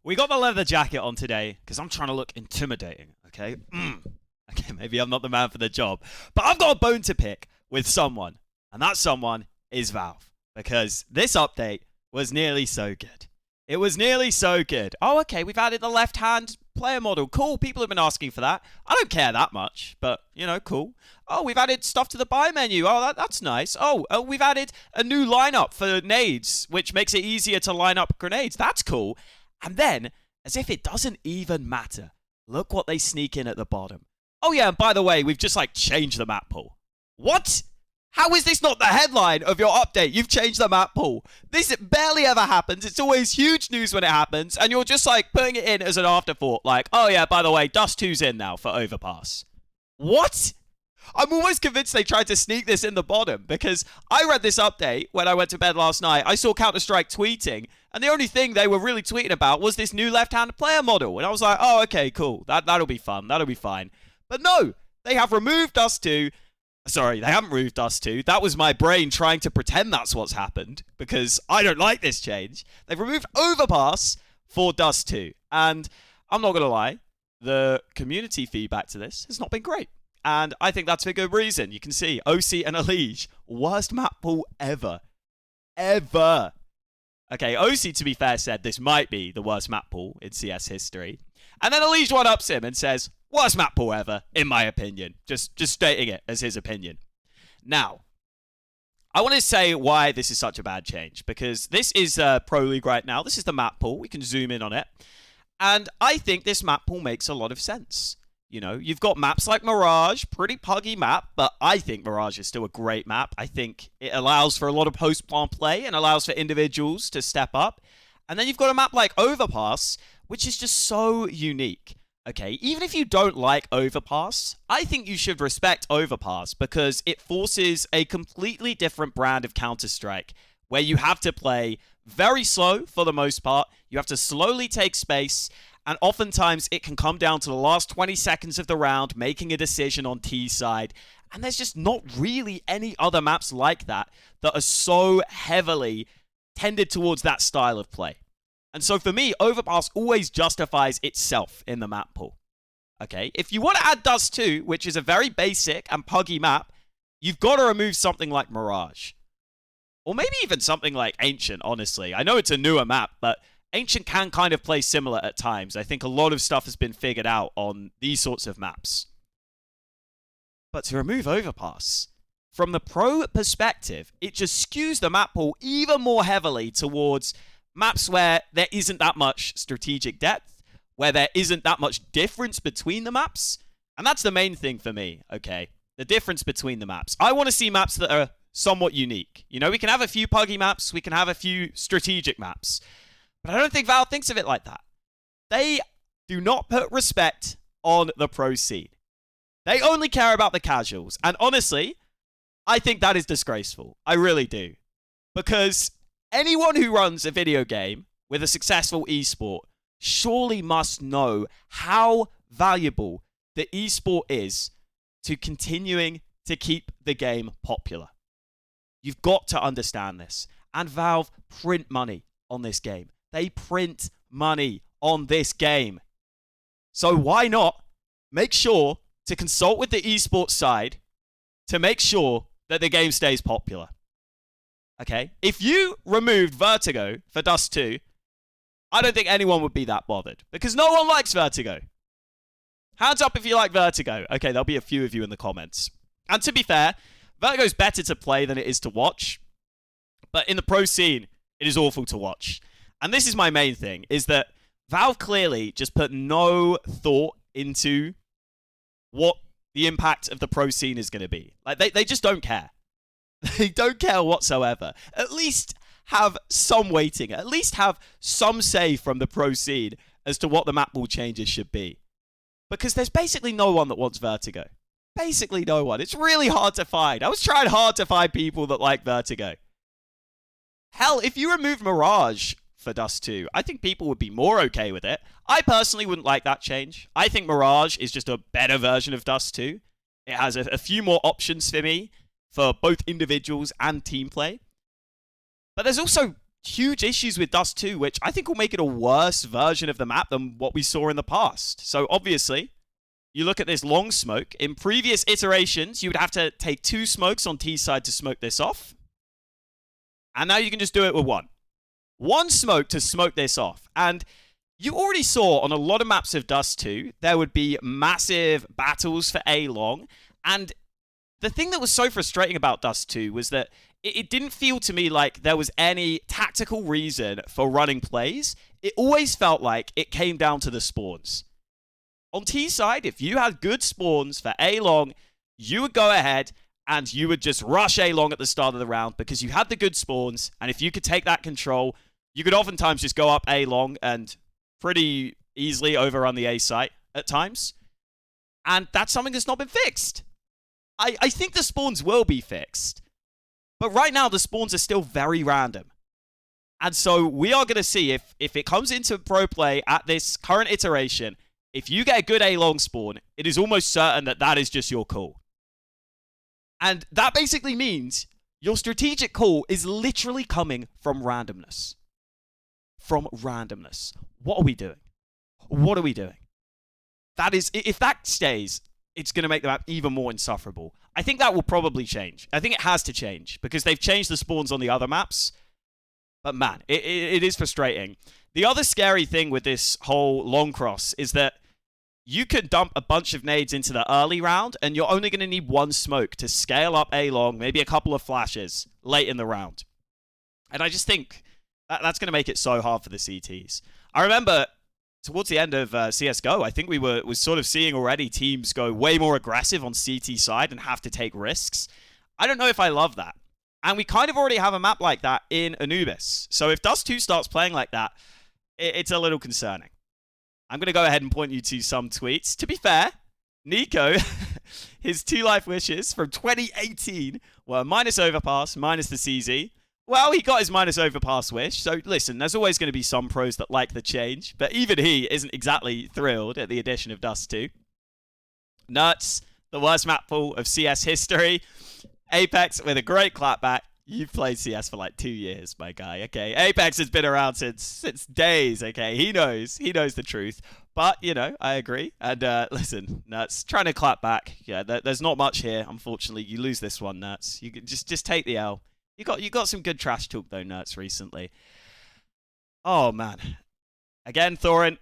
We got the leather jacket on today because I'm trying to look intimidating, okay? Okay, maybe I'm not the man for the job. But I've got a bone to pick with someone, and that someone is Valve. Because this update was nearly so good. It was nearly so good. Oh, okay, we've added the left-hand player model. Cool, people have been asking for that. I don't care that much, but, you know, cool. Oh, we've added stuff to the buy menu. Oh, that's nice. Oh, we've added a new lineup for nades, which makes it easier to line up grenades. That's cool. And then, as if it doesn't even matter, look what they sneak in at the bottom. Oh yeah, and by the way, we've just changed the map pool. What? How is this not the headline of your update? You've changed the map pool. This barely ever happens. It's always huge news when it happens, and you're just putting it in as an afterthought. Oh yeah, by the way, Dust 2's in now for Overpass. What? I'm almost convinced they tried to sneak this in the bottom, because I read this update when I went to bed last night. I saw Counter-Strike tweeting, and the only thing they were really tweeting about was this new left-hand player model. And I was like, oh, okay, cool. That'll be fun. That'll be fine. But no, they have removed Dust 2. Sorry, they haven't removed Dust 2. That was my brain trying to pretend that's what's happened, because I don't like this change. They've removed Overpass for Dust 2. And I'm not going to lie, the community feedback to this has not been great. And I think that's for good reason. You can see OC and Elige, worst map pool ever. Ever. Okay, OC, to be fair, said this might be the worst map pool in CS history. And then Elige one-ups him and says, worst map pool ever, in my opinion. Just stating it as his opinion. Now, I want to say why this is such a bad change. Because this is Pro League right now. This is the map pool. We can zoom in on it. And I think this map pool makes a lot of sense. You know, you've got maps like Mirage, pretty puggy map, but I think Mirage is still a great map. I think it allows for a lot of post-spawn play and allows for individuals to step up. And then you've got a map like Overpass, which is just so unique. Okay, even if you don't like Overpass, I think you should respect Overpass because it forces a completely different brand of Counter-Strike where you have to play very slow for the most part. You have to slowly take space. And oftentimes, it can come down to the last 20 seconds of the round, making a decision on T side. And there's just not really any other maps like that that are so heavily tended towards that style of play. And so for me, Overpass always justifies itself in the map pool. Okay, if you want to add Dust 2, which is a very basic and puggy map, you've got to remove something like Mirage. Or maybe even something like Ancient, honestly. I know it's a newer map, but Ancient can kind of play similar at times. I think a lot of stuff has been figured out on these sorts of maps. But to remove Overpass, from the pro perspective, it just skews the map pool even more heavily towards maps where there isn't that much strategic depth, where there isn't that much difference between the maps. And that's the main thing for me, okay? The difference between the maps. I want to see maps that are somewhat unique. You know, we can have a few puggy maps, we can have a few strategic maps. But I don't think Valve thinks of it like that. They do not put respect on the pro scene. They only care about the casuals. And honestly, I think that is disgraceful. I really do. Because anyone who runs a video game with a successful esport surely must know how valuable the esport is to continuing to keep the game popular. You've got to understand this. And Valve print money on this game. They print money on this game. So why not make sure to consult with the esports side to make sure that the game stays popular? Okay? If you removed Vertigo for Dust 2, I don't think anyone would be that bothered. Because no one likes Vertigo. Hands up if you like Vertigo. Okay, there'll be a few of you in the comments. And to be fair, Vertigo's better to play than it is to watch. But in the pro scene, it is awful to watch. And this is my main thing, is that Valve clearly just put no thought into what the impact of the pro scene is going to be. They just don't care. They don't care whatsoever. At least have some weighting. At least have some say from the pro scene as to what the map pool changes should be. Because there's basically no one that wants Vertigo. Basically no one. It's really hard to find. I was trying hard to find people that like Vertigo. Hell, if you removed Mirage for Dust 2, I think people would be more okay with it. I personally wouldn't like that change. I think Mirage is just a better version of Dust 2. It has a few more options for me for both individuals and team play. But there's also huge issues with Dust 2, which I think will make it a worse version of the map than what we saw in the past. So obviously, you look at this long smoke. In previous iterations, you would have to take 2 smokes on T side to smoke this off. And now you can just do it with 1. 1 smoke to smoke this off. And you already saw on a lot of maps of Dust 2, there would be massive battles for A long. And the thing that was so frustrating about Dust 2 was that it didn't feel to me like there was any tactical reason for running plays. It always felt like it came down to the spawns. On T side, if you had good spawns for A long, you would go ahead and you would just rush A long at the start of the round because you had the good spawns. And if you could take that control, you could oftentimes just go up A long and pretty easily overrun the A site at times. And that's something that's not been fixed. I think the spawns will be fixed. But right now, the spawns are still very random. And so we are going to see if it comes into pro play at this current iteration, if you get a good A-long spawn, it is almost certain that that is just your call. And that basically means your strategic call is literally coming from randomness. From randomness. What are we doing? What are we doing? That is, if that stays, it's going to make the map even more insufferable. I think that will probably change. I think it has to change because they've changed the spawns on the other maps. But man, it is frustrating. The other scary thing with this whole long cross is that you could dump a bunch of nades into the early round and you're only going to need 1 smoke to scale up A long, maybe a couple of flashes late in the round. And I just think that's going to make it so hard for the CTs. I remember towards the end of CSGO, I think we were sort of seeing already teams go way more aggressive on CT side and have to take risks. I don't know if I love that. And we kind of already have a map like that in Anubis. So if Dust 2 starts playing like that, it's a little concerning. I'm going to go ahead and point you to some tweets. To be fair, Nico, his 2 life wishes from 2018 were minus overpass, minus the CZ. Well, he got his minus overpass wish. So listen, there's always going to be some pros that like the change. But even he isn't exactly thrilled at the addition of Dust 2. Nuts, the worst map pool of CS history. Apex with a great clapback. You've played CS for like 2 years, my guy. Okay, Apex has been around since days. Okay, he knows the truth. But you know, I agree. And listen, Nuts, trying to clap back. Yeah, there's not much here. Unfortunately, you lose this one, Nuts. You can just take the L. You got some good trash talk though, Nuts, recently. Oh man, again, Thorin,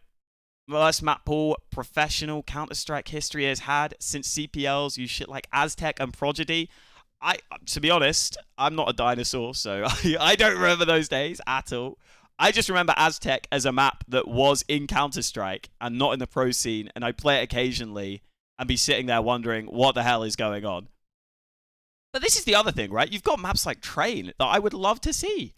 worst map pool professional Counter-Strike history has had since CPLs use shit like Aztec and Prodigy. To be honest, I'm not a dinosaur, so I don't remember those days at all. I just remember Aztec as a map that was in Counter-Strike and not in the pro scene, and I'd play it occasionally and be sitting there wondering what the hell is going on. But this is the other thing, right? You've got maps like Train that I would love to see.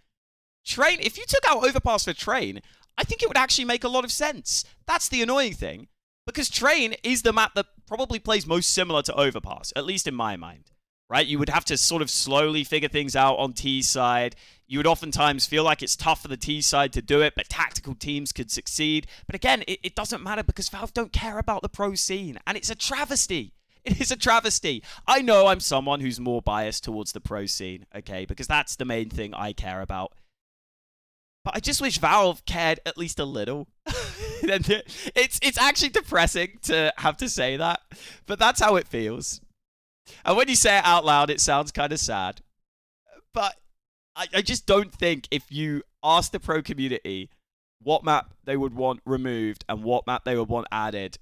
Train, if you took out Overpass for Train, I think it would actually make a lot of sense. That's the annoying thing, because Train is the map that probably plays most similar to Overpass, at least in my mind. Right? You would have to sort of slowly figure things out on T side. You would oftentimes feel like it's tough for the T side to do it, but tactical teams could succeed. But again, it doesn't matter because Valve don't care about the pro scene. And it's a travesty. It is a travesty. I know I'm someone who's more biased towards the pro scene, okay? Because that's the main thing I care about. But I just wish Valve cared at least a little. It's actually depressing to have to say that, but that's how it feels. And when you say it out loud, it sounds kind of sad. But I just don't think if you ask the pro community what map they would want removed and what map they would want added,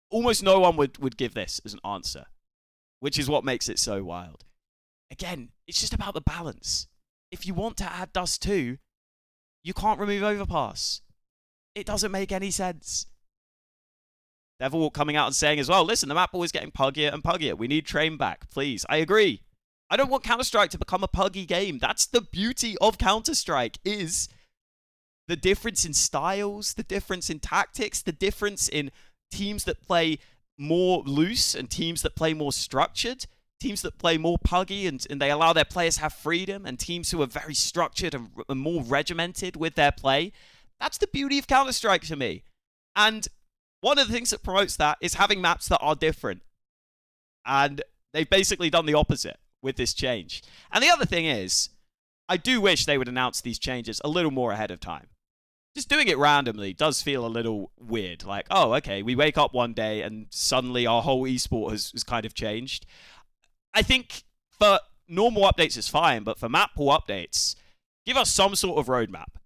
almost no one would give this as an answer, which is what makes it so wild. Again, it's just about the balance. If you want to add Dust 2, you can't remove Overpass. It doesn't make any sense. Devil coming out and saying as well, listen, the map always getting puggier and puggier. We need Train back, please. I agree. I don't want Counter-Strike to become a puggy game. That's the beauty of Counter-Strike, is the difference in styles, the difference in tactics, the difference in teams that play more loose and teams that play more structured, teams that play more puggy and they allow their players to have freedom, and teams who are very structured and more regimented with their play. That's the beauty of Counter-Strike to me. And one of the things that promotes that is having maps that are different. And they've basically done the opposite with this change. And the other thing is, I do wish they would announce these changes a little more ahead of time. Just doing it randomly does feel a little weird. Like, oh, okay, we wake up one day and suddenly our whole esport has kind of changed. I think for normal updates it's fine, but for map pool updates, give us some sort of roadmap.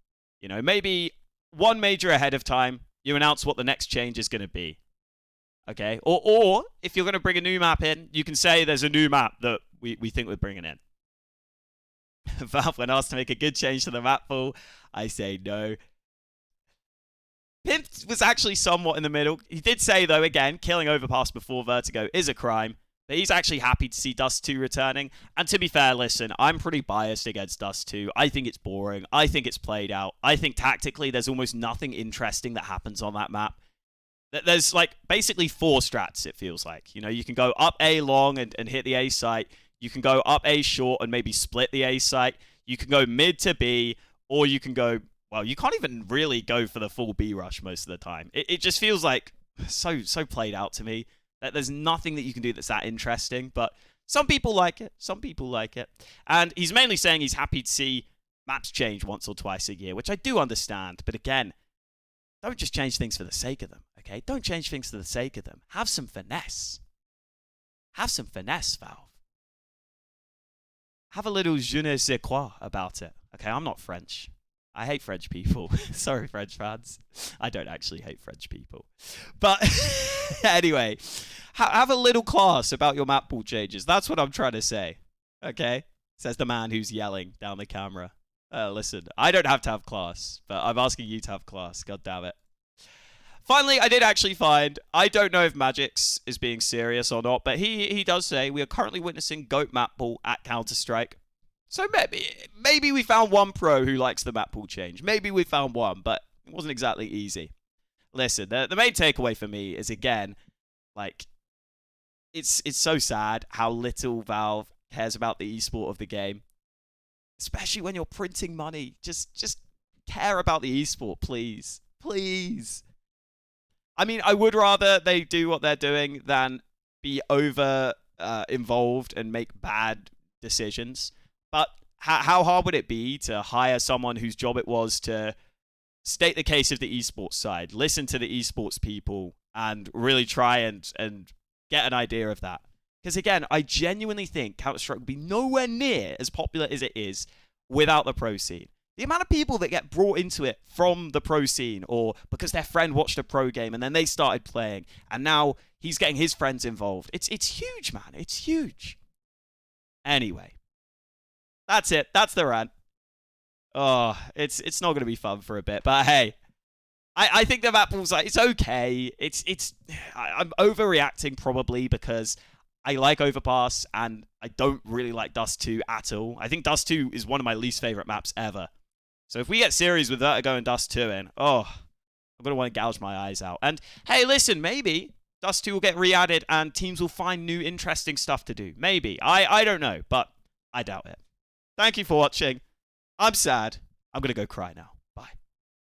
You know, maybe one major ahead of time, you announce what the next change is going to be. Okay? Or if you're going to bring a new map in, you can say there's a new map that we think we're bringing in. Valve, when asked to make a good change to the map pool, I say no. Pimp was actually somewhat in the middle. He did say, though, again, killing Overpass before Vertigo is a crime. But he's actually happy to see Dust 2 returning. And to be fair, listen, I'm pretty biased against Dust 2. I think it's boring. I think it's played out. I think tactically there's almost nothing interesting that happens on that map. There's like basically 4 strats, it feels like. You know, you can go up A long and hit the A site. You can go up A short and maybe split the A site. You can go mid to B, or you can go, well, you can't even really go for the full B rush most of the time. It just feels like so played out to me. There's nothing that you can do that's that interesting, but some people like it. Some people like it. And he's mainly saying he's happy to see maps change once or twice a year, which I do understand. But again, don't just change things for the sake of them, okay? Don't change things for the sake of them. Have some finesse. Have some finesse, Valve. Have a little je ne sais quoi about it. Okay, I'm not French. I hate French people. Sorry, French fans. I don't actually hate French people. But anyway, have a little class about your map pool changes. That's what I'm trying to say. Okay? Says the man who's yelling down the camera. Listen, I don't have to have class, but I'm asking you to have class. God damn it. Finally, I did actually find, I don't know if Magix is being serious or not, but he does say we are currently witnessing GOAT map pool at Counter-Strike. So maybe we found one pro who likes the map pool change. Maybe we found one, but it wasn't exactly easy. Listen, the main takeaway for me is, again, like, it's so sad how little Valve cares about the esport of the game. Especially when you're printing money. Just care about the esport, please. Please. I mean, I would rather they do what they're doing than be over involved and make bad decisions. But how hard would it be to hire someone whose job it was to state the case of the esports side, listen to the esports people, and really try and get an idea of that? Because again, I genuinely think Counter-Strike would be nowhere near as popular as it is without the pro scene. The amount of people that get brought into it from the pro scene, or because their friend watched a pro game and then they started playing, and now he's getting his friends involved. It's huge, man. It's huge. Anyway. That's it. That's the rant. Oh, it's not going to be fun for a bit. But hey, I think the map pool's like, it's okay. I'm overreacting probably because I like Overpass and I don't really like Dust 2 at all. I think Dust 2 is one of my least favorite maps ever. So if we get series with Vertigo and Dust 2 in, I'm going to want to gouge my eyes out. And hey, listen, maybe Dust 2 will get re-added and teams will find new interesting stuff to do. Maybe. I don't know, but I doubt it. Thank you for watching. I'm sad. I'm going to go cry now.